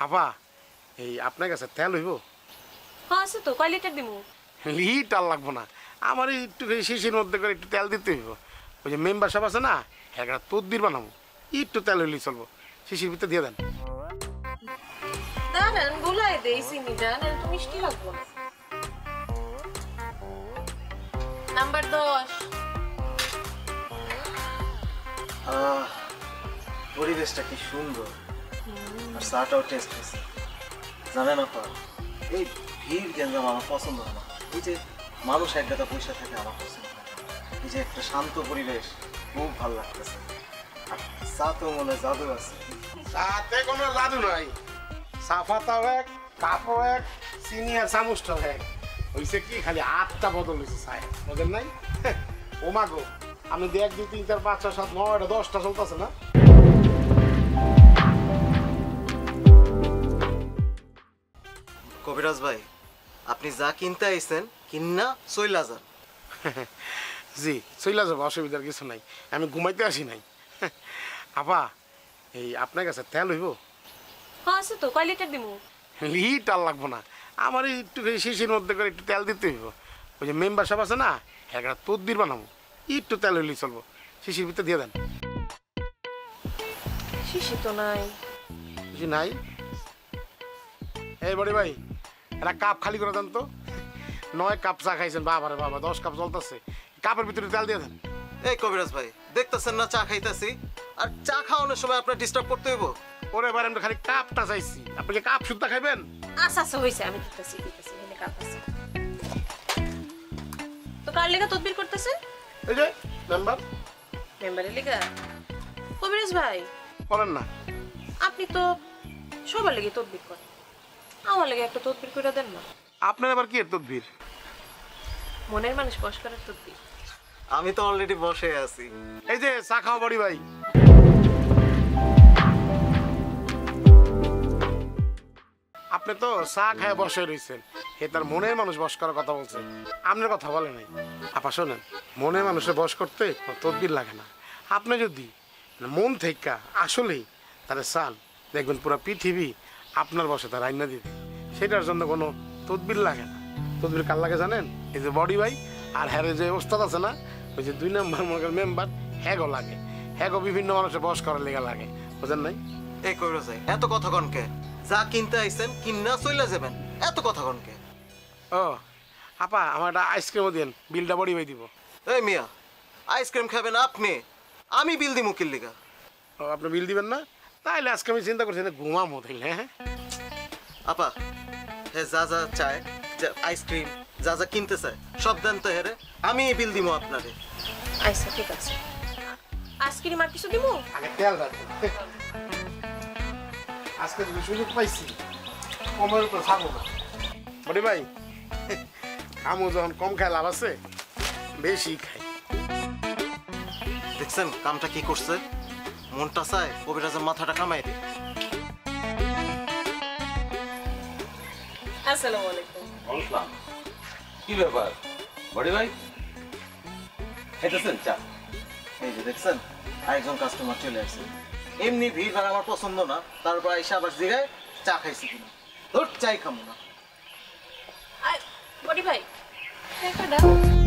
আপা এই আপনার কাছে তেল হইব? হ্যাঁ আছে তো, কয় লিটার দিমু? লিটার লাগবো না, আমার একটু শিশির মধ্যে করে একটু তেল দিতে হইব। ওই যে মেম্বার সাহেব আছে না, একটা তদবির বানাবো, একটু তেল হইলেই চলবো, শিশির ভিতরে দিয়ে দেন। দাঁড়ান গোলাই দেই চিনিটা, না তো মিষ্টি লাগবো না। নাম্বার 10। পরিবেশটা কি সুন্দর, আর চাটাও টেস্ট হয়েছে। জানেন আপা, এই ভিড় গেঞ্জাম আমার পছন্দ হয় না। এই যে মানুষ এক গাদা পয়সা থাকে আমার পছন্দ হয় না। এই যে একটা শান্ত পরিবেশ, খুব ভালো লাগতেছে। আর চা তো মনে হয় জাদু আছে। সাথে কোনো জাদু নাই, সাফাতাও এক, কাপও এক, চিনি আর চামচটাও এক। হইছে কি খালি 8টা বদল হয়েছে চায়, বোঝেন নাই? ও মাগো, আমি 1 2 3 4 5 6 7 9 10টা চলতেছে না? কবিরাজ ভাই, আপনি যা কিনতে আইছেন কিন্না চইলা যান। জি চইলা যাবো, অসুবিধার কিছু নাই, আমি ঘুমাইতে আসি নাই। আপা এই আপনার কাছে তেল হইব? হ্যাঁ আছে তো, কয় লিটার দিমু? লিটার লাগবো না, আমার একটু শিশির মধ্যে করে একটু তেল দিতে হইব। ওই যে মেম্বার সাহেব আছে না, একটা তদবির বানাবো, একটু তেল হইলেই চলবো, শিশির ভিতরে দিয়ে দেন। শিশি তো নাই। শিশি নাই? এই বড়ি ভাই, একটা কাপ খালি করে দেন তো। 9 কাপ চা খাইছেন, বাবা রে বাবা, 10 কাপ চলতেছে, কাপের ভিতরে তেল দিয়ে দেন। এই কবিরাজ ভাই, দেখতেছেন না চা খাইতেছি, আর চা খাওয়ানোর সময় আপনার ডিস্টার্ব করতে হইব? ওরে ভাই, আমি খালি কাপটা চাইছি, আপনি কি কাপ শুদ্ধা খাইবেন? আচ্ছা আচ্ছা হইছে, আমি দিতেছি এখানে কাপ আছে। তো কার লেগা তদবির করতেছে? এই যে মেম্বার। মেম্বারের লেগা? কবিরাজ ভাই করেন না? আপনি তো সবার লেগে তদবির করেন, আমার লেগে একটা তদবির করে দেন না। আপনার আবার কি এর তদবির? মনের মানুষ বশ করার তদবির। আমি তো অলরেডি বসে আছি। এই যে চা খাও বড়ি ভাই। আপনি তো চা খায় বসে রয়েছেন, এ তার মনের মানুষ বস করার কথা বলছে, আপনার কথা বলে নাই। আপা শোনেন, মনের মানুষের বস করতে তদবির লাগে না। আপনি যদি মন থেকে আসলেই তারা চান, দেখবেন পুরো পৃথিবী আপনার বসে তার আইনা দিবে, সেটার জন্য কোনো তদবির লাগে না। তদবির কার লাগে জানেন? এই যে বডি ভাই আর হ্যাঁ যে ওস্তাদ আছে না, ওই যে 2 নম্বর মেম্বার, হ্যাগো লাগে, হ্যাগো বিভিন্ন মানুষের বস করার লেগে লাগে, বুঝেন নাই? এই কবিরাজ ভাই, এত কথা কনকে? যা কিনতে আইছেন কিন্না চইলা যাবেন, এত কথা কনকে? ও আপা, আমার একটা আইসক্রিমও দিন, বিলটা বডি ভাই দিব। এই মিয়া, আইসক্রিম খাবেন আপনি, আমি বিল দিমু কিল্লিগা? ও আপনি বিল দিবেন না? তাইলে আজকে আমি চিন্তা করছি ঘুমামো তাইলে। হ্যাঁ আপা, হে যা যা চায়, যা আইসক্রিম যা যা কিনতে চায় সব দেন তো হেরে, আমি বিল দিমু আপনারে। আচ্ছা ঠিক আছে, আইসক্রিম আর কিছু দিমু? আগে তেল রাখবো, আজকে যদি সুযোগ পাইছি কমের উপর থাকবো না। বডি ভাই, আমু যখন কম খায় লাভ আছে, বেশি খাই। দেখছেন কামটা কি করছে? মনটা চায় কবিরাজের মাথাটা কামাই দে। আসসালামু আলাইকুম। আসসালাম। কি ব্যাপার বড়ি ভাই, খাইতেছেন চা? এই যে দেখছেন, আরেকজন কাস্টমার চলে আসছে। এমনি ভিড় ভাড় আমার পছন্দ না, তারপর এসে আবার জিগায় চা খাইছি কিনা। ধর চাই খামো না। বডি ভাই একটা দাও।